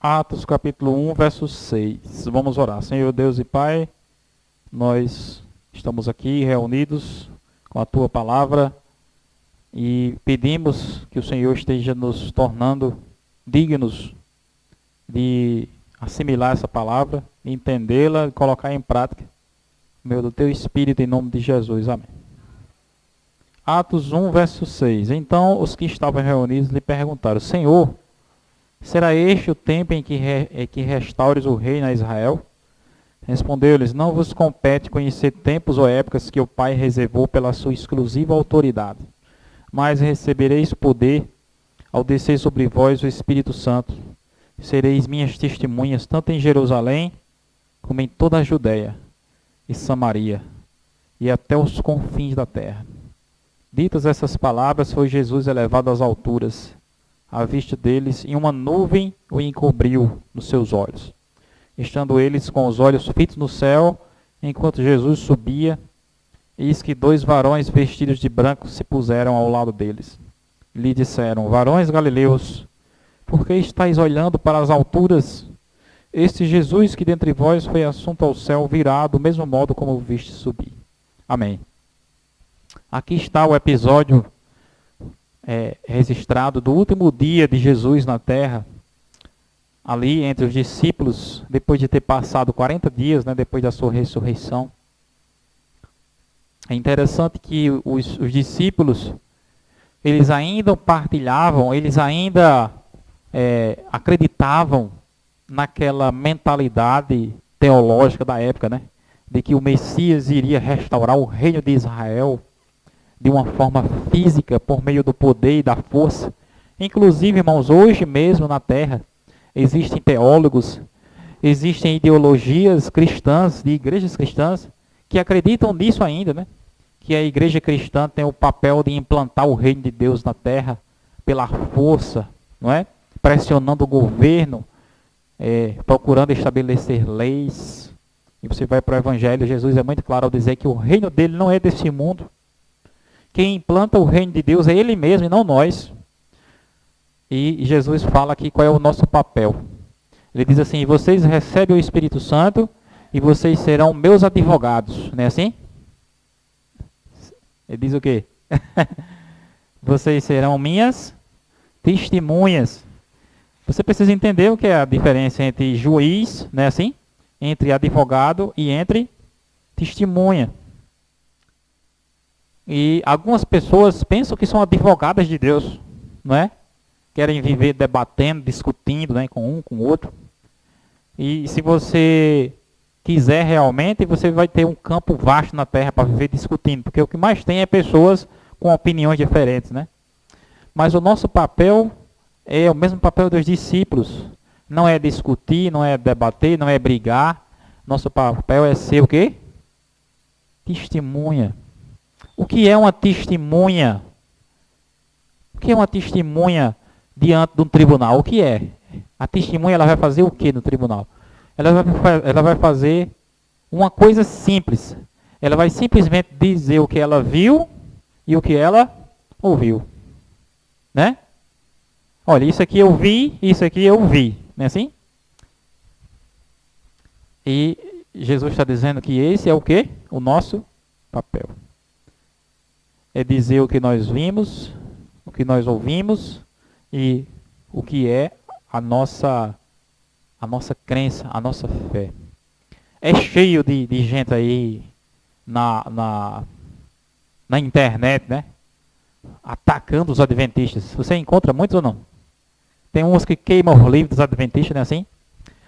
Atos capítulo 1, verso 6. Vamos orar. Senhor Deus e Pai, nós estamos aqui reunidos com a Tua palavra e pedimos que o Senhor esteja nos tornando dignos de assimilar essa palavra, entendê-la e colocar em prática, meu do Teu Espírito, em nome de Jesus. Amém. Atos 1, verso 6. Então os que estavam reunidos lhe perguntaram: Senhor, será este o tempo em que restaures o reino a Israel? Respondeu-lhes: Não vos compete conhecer tempos ou épocas que o Pai reservou pela sua exclusiva autoridade, mas recebereis poder ao descer sobre vós o Espírito Santo. Sereis minhas testemunhas tanto em Jerusalém como em toda a Judeia e Samaria e até os confins da terra. Ditas essas palavras, foi Jesus elevado às alturas, à vista deles, e uma nuvem o encobriu nos seus olhos. Estando eles com os olhos fitos no céu, enquanto Jesus subia, eis que dois varões vestidos de branco se puseram ao lado deles. Lhe disseram: Varões galileus, por que estáis olhando para as alturas? Este Jesus que dentre vós foi assunto ao céu virá do mesmo modo como o viste subir. Amém. Aqui está o episódio registrado do último dia de Jesus na terra, ali entre os discípulos, depois de ter passado 40 dias, depois da sua ressurreição. É interessante que os discípulos, eles ainda partilhavam, eles ainda acreditavam naquela mentalidade teológica da época, de que o Messias iria restaurar o reino de Israel de uma forma física, por meio do poder e da força. Inclusive, irmãos, hoje mesmo na terra, existem teólogos, existem ideologias cristãs, de igrejas cristãs, que acreditam nisso ainda, que a igreja cristã tem o papel de implantar o reino de Deus na terra pela força, pressionando o governo, procurando estabelecer leis. E você vai para o Evangelho, Jesus é muito claro ao dizer que o reino dele não é desse mundo. Quem implanta o reino de Deus é Ele mesmo e não nós. E Jesus fala aqui qual é o nosso papel. Ele diz assim: vocês recebem o Espírito Santo e vocês serão meus advogados. Não é assim? Ele diz o quê? Vocês serão minhas testemunhas. Você precisa entender o que é a diferença entre juiz, não é assim? Entre advogado e entre testemunha. E algumas pessoas pensam que são advogadas de Deus, Querem viver debatendo, discutindo, com um, com o outro. E se você quiser realmente, você vai ter um campo vasto na terra para viver discutindo, porque o que mais tem é pessoas com opiniões diferentes, Mas o nosso papel é o mesmo papel dos discípulos. Não é discutir, não é debater, não é brigar. Nosso papel é ser o quê? Testemunha. O que é uma testemunha? O que é uma testemunha diante de um tribunal? O que é? A testemunha, ela vai fazer o que no tribunal? Ela vai fazer uma coisa simples. Ela vai simplesmente dizer o que ela viu e o que ela ouviu. Olha, isso aqui eu vi, isso aqui eu vi. Não é assim? E Jesus está dizendo que esse é o quê? O nosso papel. É dizer o que nós vimos, o que nós ouvimos e o que é a nossa crença, a nossa fé. É cheio de gente aí na internet, atacando os adventistas. Você encontra muitos ou não? Tem uns que queimam o livro dos adventistas, não é assim?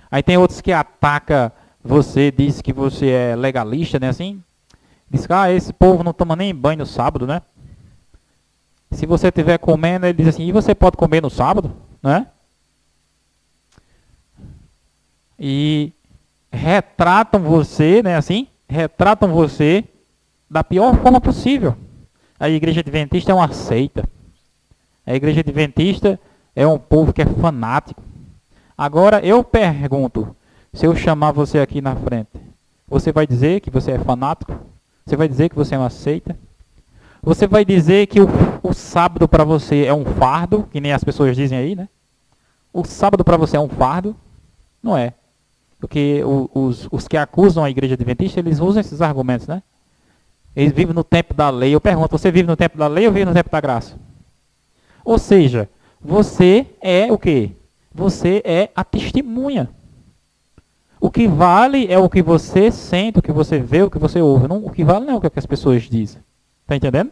Aí tem outros que atacam você, diz que você é legalista, não é assim? Diz que esse povo não toma nem banho no sábado, Se você estiver comendo, ele diz assim: e você pode comer no sábado? E retratam você, Retratam você da pior forma possível. A igreja adventista é uma seita. A igreja adventista é um povo que é fanático. Agora eu pergunto, se eu chamar você aqui na frente, você vai dizer que você é fanático? Você vai dizer que você é uma seita? Você vai dizer que o sábado para você é um fardo, que nem as pessoas dizem aí, O sábado para você é um fardo? Não é. Porque os que acusam a igreja adventista, eles usam esses argumentos, né? Eles vivem no tempo da lei. Eu pergunto, você vive no tempo da lei ou vive no tempo da graça? Ou seja, você é o quê? Você é a testemunha. O que vale é o que você sente, o que você vê, o que você ouve. Não, o que vale não é o que as pessoas dizem. Está entendendo?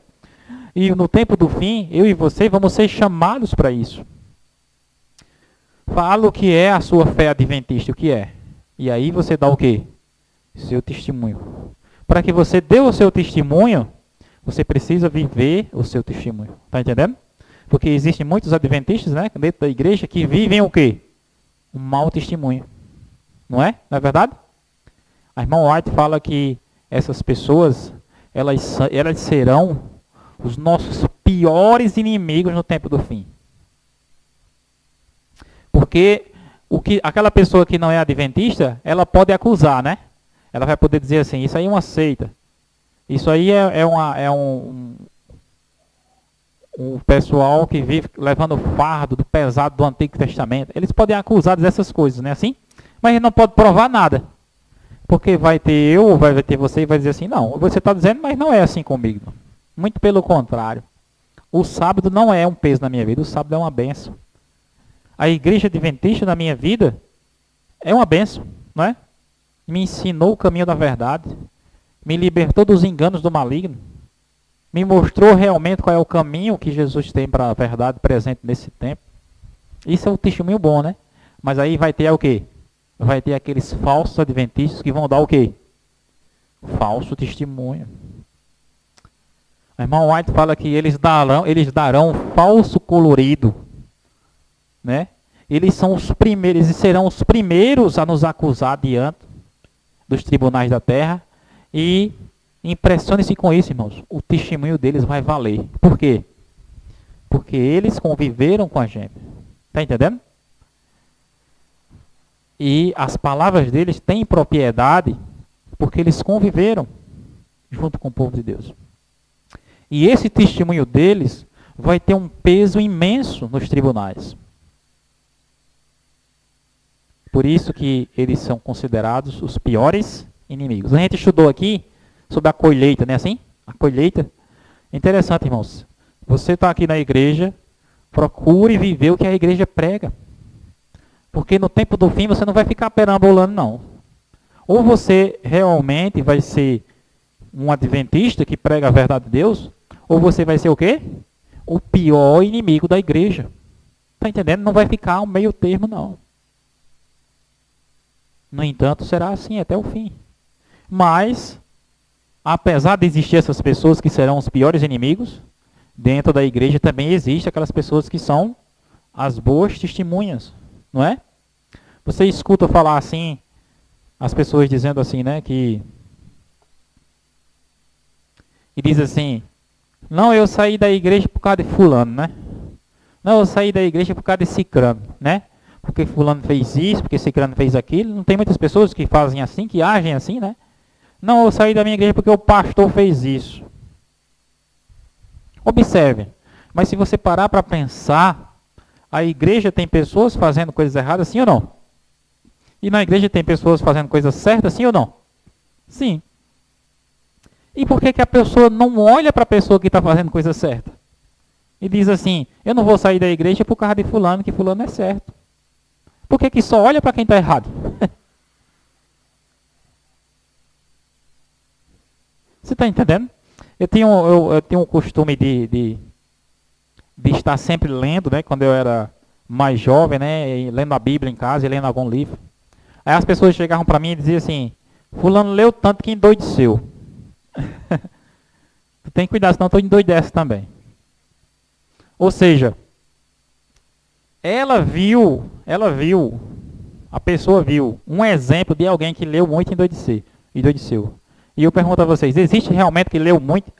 E no tempo do fim, eu e você vamos ser chamados para isso. Fala o que é a sua fé adventista, o que é. E aí você dá o quê? Seu testemunho. Para que você dê o seu testemunho, você precisa viver o seu testemunho. Está entendendo? Porque existem muitos adventistas, né, dentro da igreja, que vivem o quê? Um mau testemunho. Não é? Não é verdade? A irmã White fala que essas pessoas, elas serão os nossos piores inimigos no tempo do fim. Porque aquela pessoa que não é adventista, ela pode acusar, né? Ela vai poder dizer assim, isso aí é uma seita. Isso aí é um pessoal que vive levando o fardo do pesado do Antigo Testamento. Eles podem acusar dessas coisas, não é assim? Mas ele não pode provar nada. Porque vai ter eu, vai ter você e vai dizer assim, não, você está dizendo, mas não é assim comigo. Muito pelo contrário. O sábado não é um peso na minha vida, o sábado é uma bênção. A igreja adventista na minha vida é uma bênção, não é? Me ensinou o caminho da verdade, me libertou dos enganos do maligno, me mostrou realmente qual é o caminho que Jesus tem para a verdade presente nesse tempo. Isso é um testemunho bom, né? Mas aí vai ter o quê? Vai ter aqueles falsos adventistas que vão dar o quê? Falso testemunho. A irmã White fala que eles darão falso colorido, né? Eles são os primeiros, eles serão os primeiros a nos acusar diante dos tribunais da terra. E impressione-se com isso, irmãos. O testemunho deles vai valer. Por quê? Porque eles conviveram com a gente. Está entendendo? E as palavras deles têm propriedade porque eles conviveram junto com o povo de Deus. E esse testemunho deles vai ter um peso imenso nos tribunais. Por isso que eles são considerados os piores inimigos. A gente estudou aqui sobre a colheita, não é assim? A colheita. Interessante, irmãos. Você está aqui na igreja, procure viver o que a igreja prega. Porque no tempo do fim você não vai ficar perambulando, não. Ou você realmente vai ser um adventista que prega a verdade de Deus, ou você vai ser o quê? O pior inimigo da igreja. Está entendendo? Não vai ficar um meio termo, não. No entanto, será assim até o fim. Mas, apesar de existir essas pessoas que serão os piores inimigos, dentro da igreja também existe aquelas pessoas que são as boas testemunhas, não é? Você escuta falar assim, as pessoas dizendo assim, né, que... E diz assim, não, eu saí da igreja por causa de fulano, né? Não, eu saí da igreja por causa de cicrano, né? Porque fulano fez isso, porque cicrano fez aquilo. Não tem muitas pessoas que fazem assim, que agem assim, né? Não, eu saí da minha igreja porque o pastor fez isso. Observe, mas se você parar para pensar, a igreja tem pessoas fazendo coisas erradas, sim ou não? E na igreja tem pessoas fazendo coisas certas, sim ou não? Sim. E por que a pessoa não olha para a pessoa que está fazendo coisa certa? E diz assim, eu não vou sair da igreja por causa de fulano, que fulano é certo. Por que só olha para quem está errado? Você está entendendo? Eu tenho um costume de estar sempre lendo, né? Quando eu era mais jovem, né? E lendo a Bíblia em casa e lendo algum livro. Aí as pessoas chegavam para mim e diziam assim, fulano leu tanto que endoideceu. Tu tem que cuidar, senão tu endoidece também. Ou seja, a pessoa viu um exemplo de alguém que leu muito e endoideceu. E eu pergunto a vocês, existe realmente que leu muito?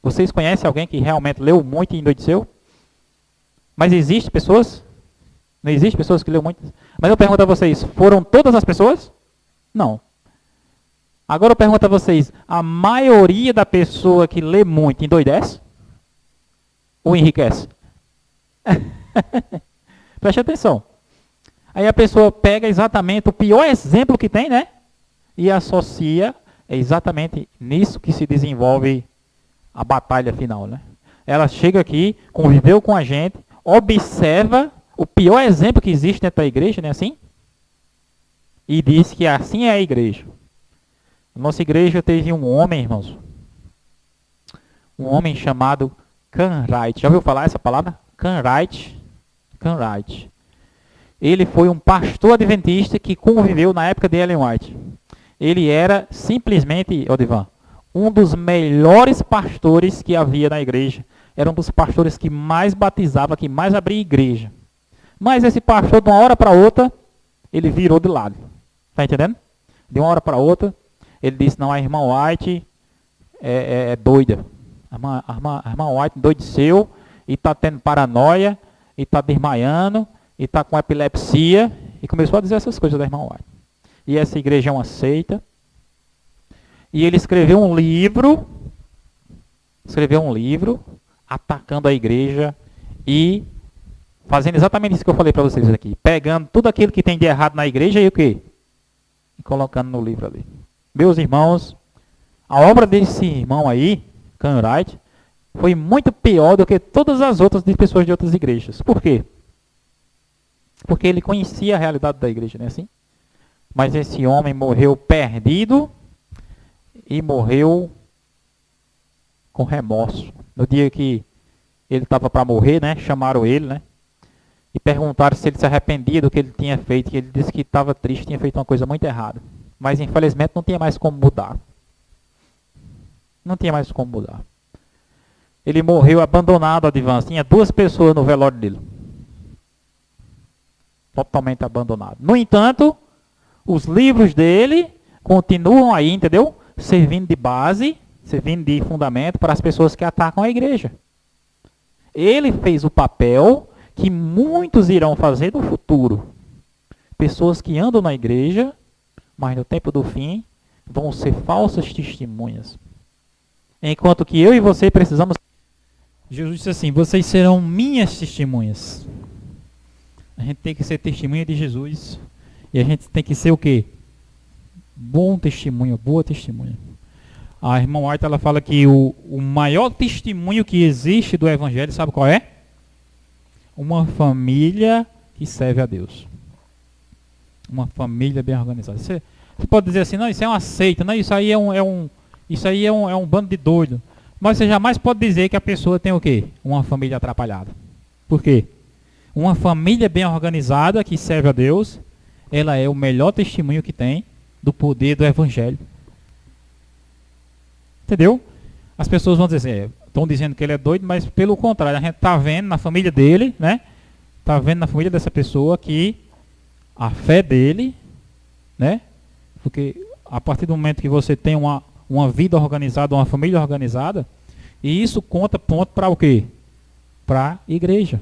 Vocês conhecem alguém que realmente leu muito e endoideceu? Mas existe pessoas? Não existe pessoas que leu muito? Mas eu pergunto a vocês, foram todas as pessoas? Não. Agora eu pergunto a vocês, a maioria da pessoa que lê muito endoidece? Ou enriquece? Preste atenção. Aí a pessoa pega exatamente o pior exemplo que tem, né? E associa, é exatamente nisso que se desenvolve a batalha final, né? Ela chega aqui, conviveu com a gente, observa o pior exemplo que existe dentro da igreja, né? Assim? E diz que assim é a igreja. Nossa igreja teve um homem, irmãos. Um homem chamado Cartwright. Já ouviu falar essa palavra? Cartwright. Cartwright. Ele foi um pastor adventista que conviveu na época de Ellen White. Ele era simplesmente, Odivan, um dos melhores pastores que havia na igreja. Era um dos pastores que mais batizava, que mais abria igreja. Mas esse pastor, de uma hora para outra, ele virou de lado. Está entendendo? De uma hora para outra, ele disse, não, a irmã White é doida. A irmã White endoideceu e está tendo paranoia, e está desmaiando, e está com epilepsia, e começou a dizer essas coisas da irmã White. E essa igreja é uma seita. E ele escreveu um livro atacando a igreja e fazendo exatamente isso que eu falei para vocês aqui. Pegando tudo aquilo que tem de errado na igreja e o quê? E colocando no livro ali. Meus irmãos, a obra desse irmão aí, Cartwright, foi muito pior do que todas as outras de pessoas de outras igrejas. Por quê? Porque ele conhecia a realidade da igreja, não é assim? Mas esse homem morreu perdido e morreu com remorso. No dia que ele estava para morrer, né, chamaram ele, né, e perguntaram se ele se arrependia do que ele tinha feito. E ele disse que estava triste, tinha feito uma coisa muito errada. Mas infelizmente não tinha mais como mudar. Não tinha mais como mudar. Ele morreu abandonado, Advance. Tinha 2 pessoas no velório dele. Totalmente abandonado. No entanto, os livros dele continuam aí, entendeu? Servindo de base, servindo de fundamento para as pessoas que atacam a igreja. Ele fez o papel que muitos irão fazer no futuro. Pessoas que andam na igreja, mas no tempo do fim vão ser falsas testemunhas. Enquanto que eu e você precisamos... Jesus disse assim, vocês serão minhas testemunhas. A gente tem que ser testemunha de Jesus. E a gente tem que ser o quê? Bom testemunho, boa testemunha. A irmã White, ela fala que o maior testemunho que existe do evangelho, sabe qual é? Uma família que serve a Deus. Uma família bem organizada. Você pode dizer assim, não, isso é uma seita, não, isso aí é um bando de doido. Mas você jamais pode dizer que a pessoa tem o quê? Uma família atrapalhada. Por quê? Uma família bem organizada que serve a Deus, ela é o melhor testemunho que tem do poder do evangelho. Entendeu? As pessoas vão dizer, estão dizendo que ele é doido, mas pelo contrário, a gente está vendo na família dele, né? Está vendo na família dessa pessoa que a fé dele, né? Porque a partir do momento que você tem uma vida organizada, uma família organizada, e isso conta ponto para o quê? Para a igreja.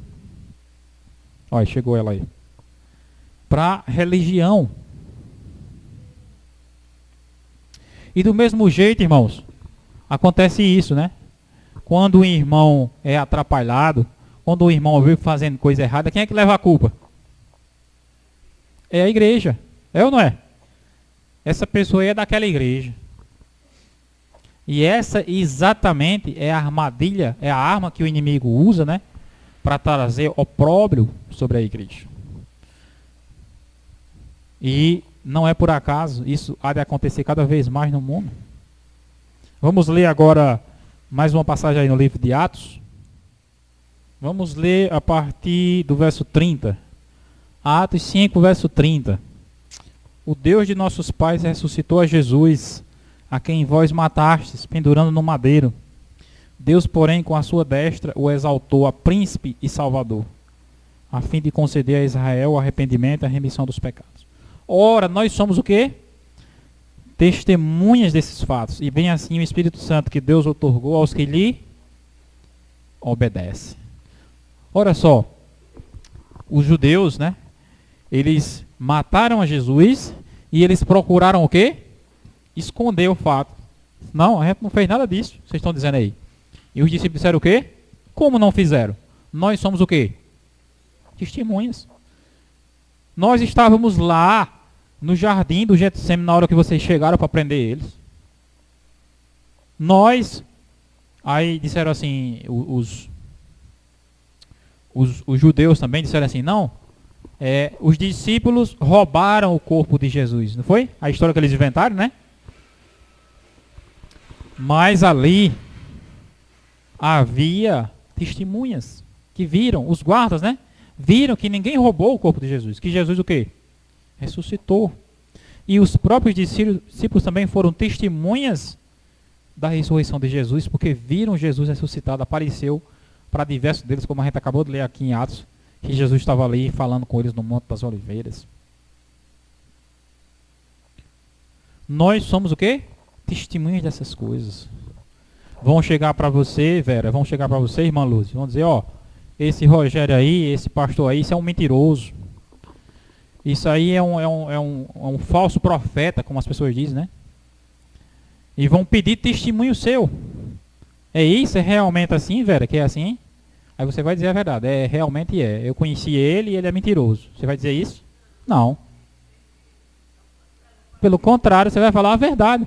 Olha, chegou ela aí. Para religião. E do mesmo jeito, irmãos, acontece isso, né? Quando o irmão é atrapalhado, quando o irmão vive fazendo coisa errada, quem é que leva a culpa? É a igreja. É ou não é? Essa pessoa aí é daquela igreja. E essa exatamente é a armadilha, é a arma que o inimigo usa, né? Para trazer opróbrio sobre a igreja. E não é por acaso, isso há de acontecer cada vez mais no mundo. Vamos ler agora mais uma passagem aí no livro de Atos. Vamos ler a partir do verso 30. Atos 5, verso 30. O Deus de nossos pais ressuscitou a Jesus, a quem vós matastes, pendurando no madeiro. Deus, porém, com a sua destra, o exaltou a príncipe e salvador, a fim de conceder a Israel o arrependimento e a remissão dos pecados. Ora, nós somos o quê? Testemunhas desses fatos. E bem assim o Espírito Santo que Deus outorgou aos que lhe obedecem. Olha só, os judeus, né? Eles mataram a Jesus e eles procuraram o quê? Esconder o fato. Não, a gente não fez nada disso, vocês estão dizendo aí. E os discípulos disseram o quê? Como não fizeram? Nós somos o quê? Testemunhas. Nós estávamos lá no jardim do Getsemane na hora que vocês chegaram para prender eles. Aí disseram assim, os judeus também disseram assim, não, os discípulos roubaram o corpo de Jesus, não foi? A história que eles inventaram, né? Mas ali havia testemunhas que viram, os guardas, né? Viram que ninguém roubou o corpo de Jesus, que Jesus o quê? Ressuscitou. E os próprios discípulos também foram testemunhas da ressurreição de Jesus, porque viram Jesus ressuscitado, apareceu para diversos deles, como a gente acabou de ler aqui em Atos, que Jesus estava ali falando com eles no Monte das Oliveiras. Nós somos o quê? Testemunhas dessas coisas. Vão chegar para você, Vera, vão chegar para você, irmã Luz, vão dizer, ó, esse Rogério aí, esse pastor aí, isso é um mentiroso. Isso aí é um falso profeta, como as pessoas dizem, né? E vão pedir testemunho seu. É isso? É realmente assim, Vera? Que é assim? Aí você vai dizer a verdade. Realmente é. Eu conheci ele e ele é mentiroso. Você vai dizer isso? Não. Pelo contrário, você vai falar a verdade.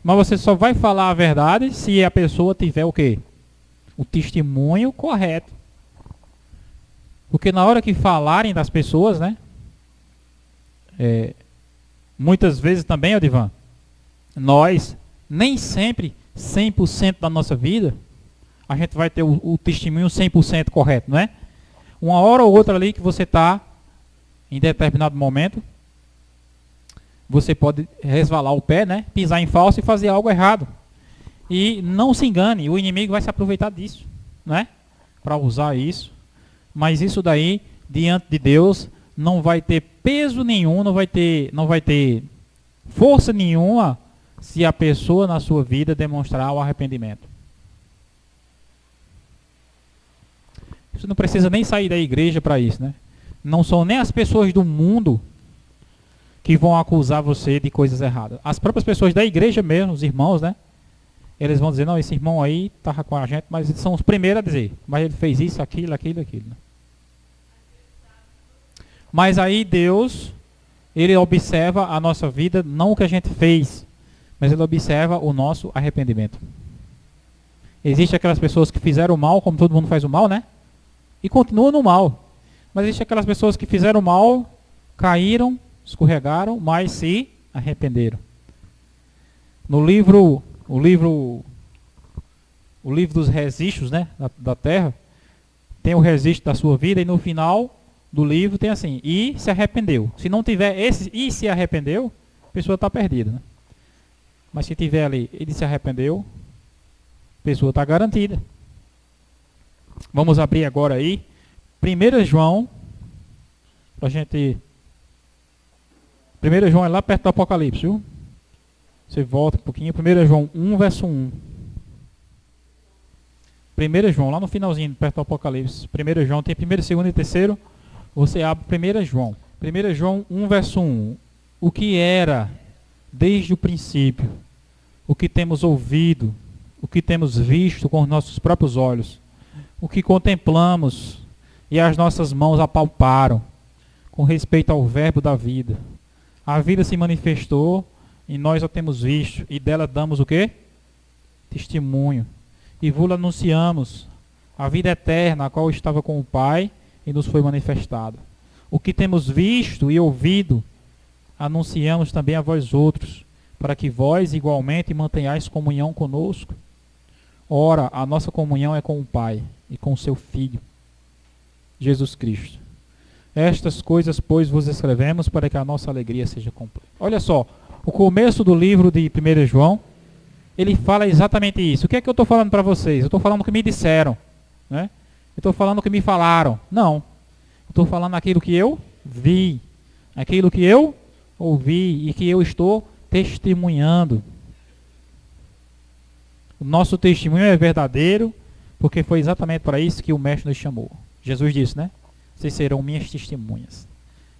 Mas você só vai falar a verdade se a pessoa tiver o quê? O testemunho correto. Porque na hora que falarem das pessoas, né? Muitas vezes também, Odivan, nós, nem sempre, 100% da nossa vida, a gente vai ter o testemunho 100% correto, não é? Uma hora ou outra ali que você está, em determinado momento, você pode resvalar o pé, né? Pisar em falso e fazer algo errado. E não se engane, o inimigo vai se aproveitar disso, não é? Para usar isso. Mas isso daí, diante de Deus, não vai ter peso nenhum, não vai ter força nenhuma se a pessoa na sua vida demonstrar o arrependimento. Você não precisa nem sair da igreja para isso, né? Não são nem as pessoas do mundo que vão acusar você de coisas erradas. As próprias pessoas da igreja mesmo, os irmãos, né? Eles vão dizer, não, esse irmão aí estava com a gente, mas eles são os primeiros a dizer. Mas ele fez isso, aquilo. Né? Mas aí Deus, ele observa a nossa vida, não o que a gente fez, mas ele observa o nosso arrependimento. Existem aquelas pessoas que fizeram mal, como todo mundo faz o mal, né? E continuam no mal. Mas existem aquelas pessoas que fizeram mal, caíram, escorregaram, mas se arrependeram. No livro dos registros, né, da terra, tem o registro da sua vida e no final do livro tem assim, e se arrependeu. Se não tiver esse e se arrependeu, a pessoa está perdida, né? Mas se tiver ali, ele se arrependeu, a pessoa está garantida. Vamos abrir agora aí, 1 João, pra gente... 1 João é lá perto do Apocalipse, viu? Você volta um pouquinho, 1 João 1, verso 1. 1 João, lá no finalzinho, perto do Apocalipse. 1 João tem 1º, 2º e 3º. Você abre 1 João. 1 João 1, verso 1. O que era desde o princípio, o que temos ouvido, o que temos visto com os nossos próprios olhos, o que contemplamos e as nossas mãos apalparam, com respeito ao verbo da vida. A vida se manifestou e nós a temos visto, e dela damos o quê? Testemunho. E vos anunciamos a vida eterna, a qual estava com o Pai e nos foi manifestada. O que temos visto e ouvido, anunciamos também a vós outros, para que vós igualmente mantenhais comunhão conosco. Ora, a nossa comunhão é com o Pai e com o seu Filho, Jesus Cristo. Estas coisas, pois, vos escrevemos para que a nossa alegria seja completa. Olha só, o começo do livro de 1 João, ele fala exatamente isso. O que é que eu estou falando para vocês? Eu estou falando o que me disseram, né? Eu estou falando o que me falaram. Não. Eu estou falando aquilo que eu vi, aquilo que eu ouvi e que eu estou testemunhando. O nosso testemunho é verdadeiro, porque foi exatamente para isso que o Mestre nos chamou. Jesus disse, né? Vocês serão minhas testemunhas.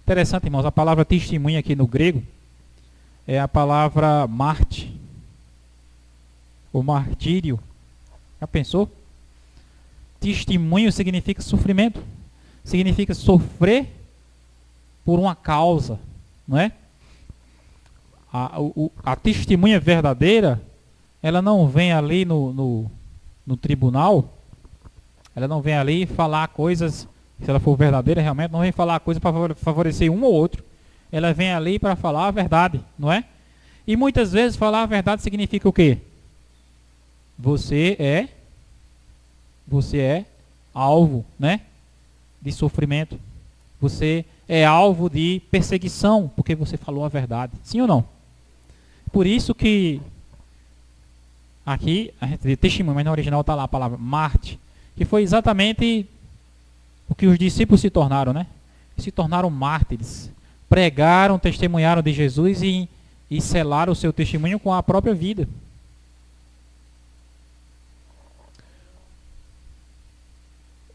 Interessante, irmãos, a palavra testemunha aqui no grego é a palavra marte, ou martírio. Já pensou? Testemunho significa sofrimento. Significa sofrer por uma causa, não é? A testemunha verdadeira, ela não vem ali no tribunal, ela não vem ali falar coisas, se ela for verdadeira realmente, não vem falar coisas para favorecer um ou outro. Ela vem ali para falar a verdade, não é? E muitas vezes falar a verdade significa o quê? Você é alvo, né, de sofrimento. Você é alvo de perseguição, porque você falou a verdade. Sim ou não? Por isso que aqui, a gente vê testemunho, mas no original está lá a palavra Marte, que foi exatamente o que os discípulos se tornaram, né? Se tornaram mártires. Pregaram, testemunharam de Jesus e selaram o seu testemunho com a própria vida.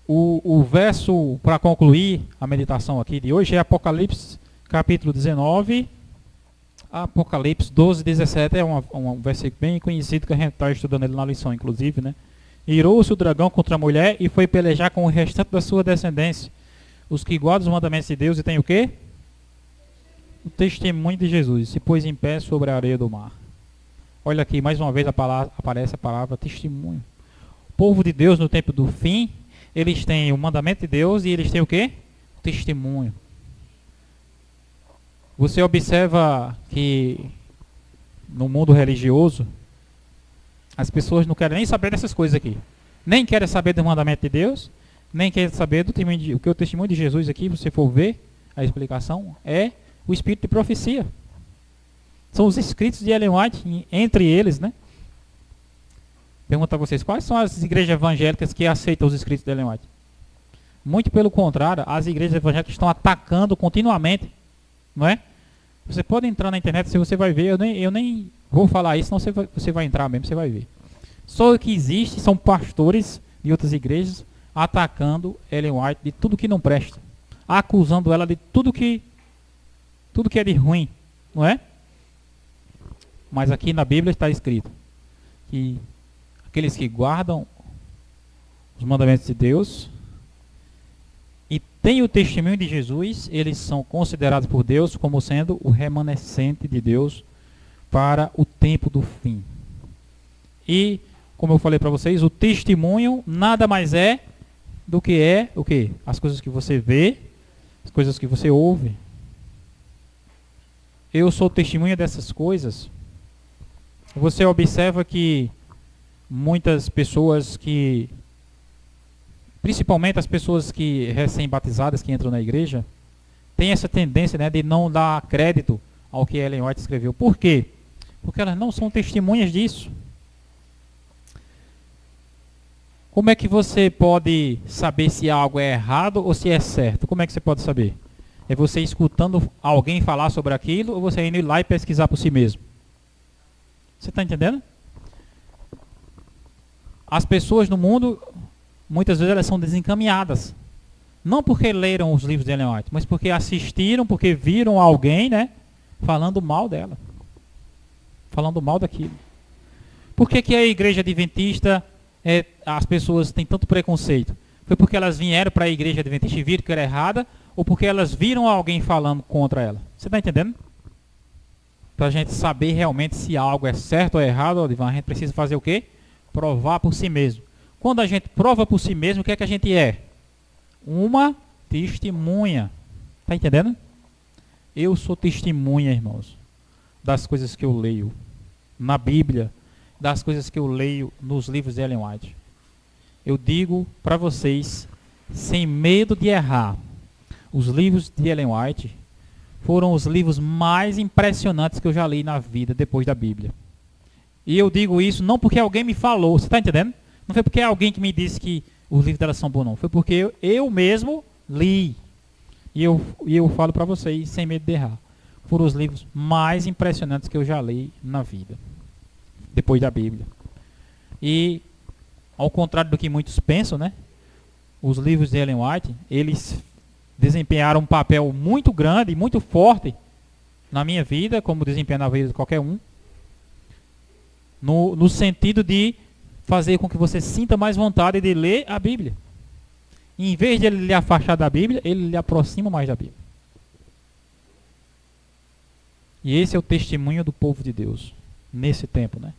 O verso para concluir a meditação aqui de hoje é Apocalipse capítulo 19, Apocalipse 12, 17, é um versículo bem conhecido que a gente está estudando ele na lição, inclusive, né? Irou-se o dragão contra a mulher e foi pelejar com o restante da sua descendência, os que guardam os mandamentos de Deus e tem o quê? O testemunho de Jesus, se pôs em pé sobre a areia do mar. Olha aqui, mais uma vez aparece a palavra testemunho. O povo de Deus no tempo do fim, eles têm o mandamento de Deus e eles têm o quê? O testemunho. Você observa que no mundo religioso, as pessoas não querem nem saber dessas coisas aqui. Nem querem saber do mandamento de Deus, nem querem saber do testemunho o que o testemunho de Jesus aqui, você for ver a explicação, é o espírito de profecia. São os escritos de Ellen White, entre eles, né? Pergunto a vocês, quais são as igrejas evangélicas que aceitam os escritos de Ellen White? Muito pelo contrário, as igrejas evangélicas estão atacando continuamente, não é? Você pode entrar na internet, se você vai ver, eu nem vou falar isso, senão você vai entrar mesmo, você vai ver. Só o que existe são pastores de outras igrejas atacando Ellen White de tudo que não presta, acusando ela de tudo que é de ruim, não é? Mas aqui na Bíblia está escrito que aqueles que guardam os mandamentos de Deus e têm o testemunho de Jesus, eles são considerados por Deus como sendo o remanescente de Deus para o tempo do fim. E, como eu falei para vocês, o testemunho nada mais é do que o quê? As coisas que você vê, as coisas que você ouve. Eu sou testemunha dessas coisas. Você observa que muitas pessoas principalmente as pessoas que recém-batizadas que entram na igreja, têm essa tendência, né, de não dar crédito ao que Ellen White escreveu. Por quê? Porque elas não são testemunhas disso. Como é que você pode saber se algo é errado ou se é certo? Como é que você pode saber? É você escutando alguém falar sobre aquilo ou você indo lá e pesquisar por si mesmo? Você está entendendo? As pessoas no mundo, muitas vezes elas são desencaminhadas. Não porque leram os livros de Ellen White, mas porque assistiram, porque viram alguém, né, falando mal dela. Falando mal daquilo. Por que a igreja adventista, as pessoas têm tanto preconceito? Foi porque elas vieram para a igreja adventista e viram que era errada, ou porque elas viram alguém falando contra ela? Você está entendendo? Para a gente saber realmente se algo é certo ou errado, a gente precisa fazer o quê? Provar por si mesmo. Quando a gente prova por si mesmo, o que é que a gente é? Uma testemunha. Está entendendo? Eu sou testemunha, irmãos, das coisas que eu leio na Bíblia, das coisas que eu leio nos livros de Ellen White. Eu digo para vocês, sem medo de errar, os livros de Ellen White foram os livros mais impressionantes que eu já li na vida depois da Bíblia. E eu digo isso não porque alguém me falou, você está entendendo? Não foi porque alguém que me disse que os livros dela são bons, não. Foi porque eu mesmo li. E eu falo para vocês, sem medo de errar. Foram os livros mais impressionantes que eu já li na vida, depois da Bíblia. E, ao contrário do que muitos pensam, né? Os livros de Ellen White, eles desempenharam um papel muito grande, muito forte na minha vida, como desempenha na vida de qualquer um. No sentido de fazer com que você sinta mais vontade de ler a Bíblia. E, em vez de ele lhe afastar da Bíblia, ele lhe aproxima mais da Bíblia. E esse é o testemunho do povo de Deus nesse tempo, né?